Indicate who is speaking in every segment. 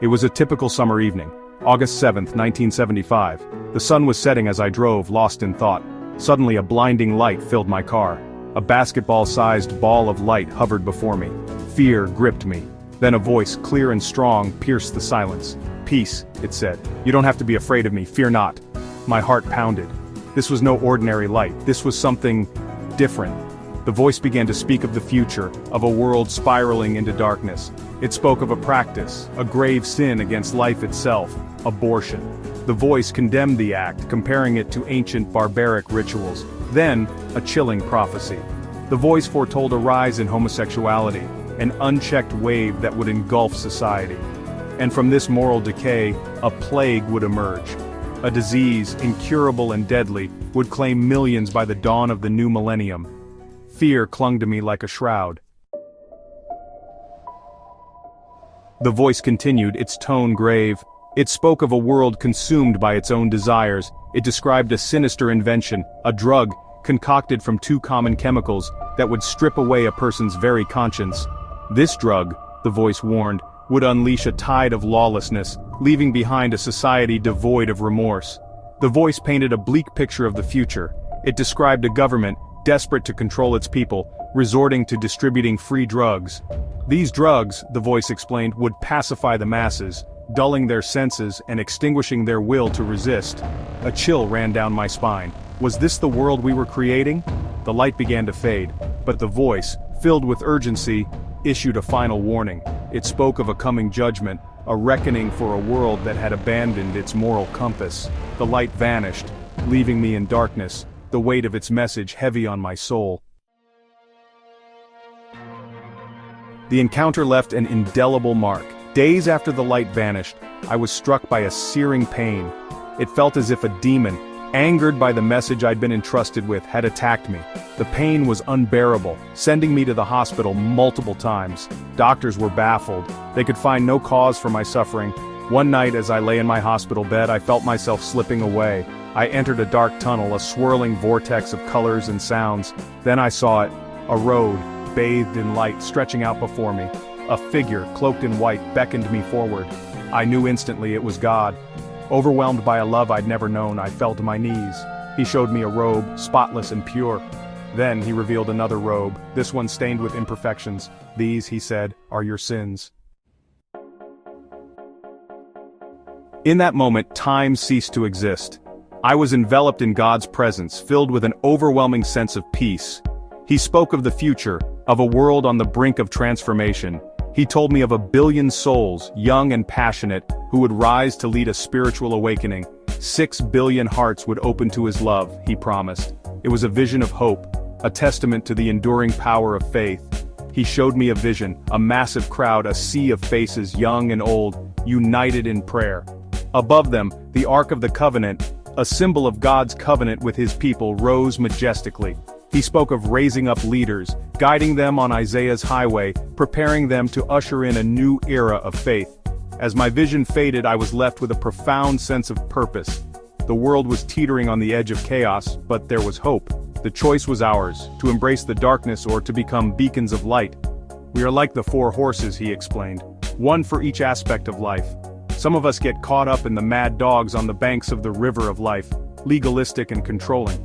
Speaker 1: It was a typical summer evening, August 7th, 1975. The sun was setting as I drove, lost in thought. Suddenly a blinding light filled my car. A basketball-sized ball of light hovered before me. Fear gripped me. Then a voice, clear and strong, pierced the silence. "Peace," it said. "You don't have to be afraid of me, fear not." My heart pounded. This was no ordinary light, this was something different. The voice began to speak of the future, of a world spiraling into darkness. It spoke of a practice, a grave sin against life itself, abortion. The voice condemned the act, comparing it to ancient barbaric rituals. Then, a chilling prophecy. The voice foretold a rise in homosexuality, an unchecked wave that would engulf society. And from this moral decay, a plague would emerge. A disease, incurable and deadly, would claim millions by the dawn of the new millennium. Fear clung to me like a shroud. The voice continued, its tone grave. It spoke of a world consumed by its own desires. It described a sinister invention, a drug, concocted from two common chemicals, that would strip away a person's very conscience. This drug, the voice warned, would unleash a tide of lawlessness, leaving behind a society devoid of remorse. The voice painted a bleak picture of the future. It described a government, desperate to control its people, resorting to distributing free drugs. These drugs, the voice explained, would pacify the masses, dulling their senses and extinguishing their will to resist. A chill ran down my spine. Was this the world we were creating? The light began to fade, but the voice, filled with urgency, issued a final warning. It spoke of a coming judgment, a reckoning for a world that had abandoned its moral compass. The light vanished, leaving me in darkness, the weight of its message heavy on my soul. The encounter left an indelible mark. Days after the light vanished, I was struck by a searing pain. It felt as if a demon, angered by the message I'd been entrusted with, had attacked me. The pain was unbearable, sending me to the hospital multiple times. Doctors were baffled. They could find no cause for my suffering. One night as I lay in my hospital bed, I felt myself slipping away. I entered a dark tunnel, a swirling vortex of colors and sounds. Then I saw it, a road, bathed in light, stretching out before me. A figure, cloaked in white, beckoned me forward. I knew instantly it was God. Overwhelmed by a love I'd never known, I fell to my knees. He showed me a robe, spotless and pure. Then he revealed another robe, this one stained with imperfections. "These," he said, "are your sins." In that moment, time ceased to exist. I was enveloped in God's presence, filled with an overwhelming sense of peace. He spoke of the future, of a world on the brink of transformation. He told me of 1 billion souls, young and passionate, who would rise to lead a spiritual awakening. 6 billion hearts would open to his love, he promised. It was a vision of hope, a testament to the enduring power of faith. He showed me a vision, a massive crowd, a sea of faces, young and old, united in prayer. Above them, the Ark of the Covenant, a symbol of God's covenant with his people, rose majestically. He spoke of raising up leaders, guiding them on Isaiah's highway, preparing them to usher in a new era of faith. As my vision faded, I was left with a profound sense of purpose. The world was teetering on the edge of chaos, but there was hope. The choice was ours, to embrace the darkness or to become beacons of light. We are like the 4 horses, he explained, one for each aspect of life. Some of us get caught up in the mad dogs on the banks of the river of life, legalistic and controlling.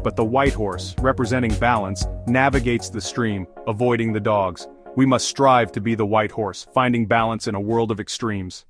Speaker 1: But the white horse, representing balance, navigates the stream, avoiding the dogs. We must strive to be the white horse, finding balance in a world of extremes.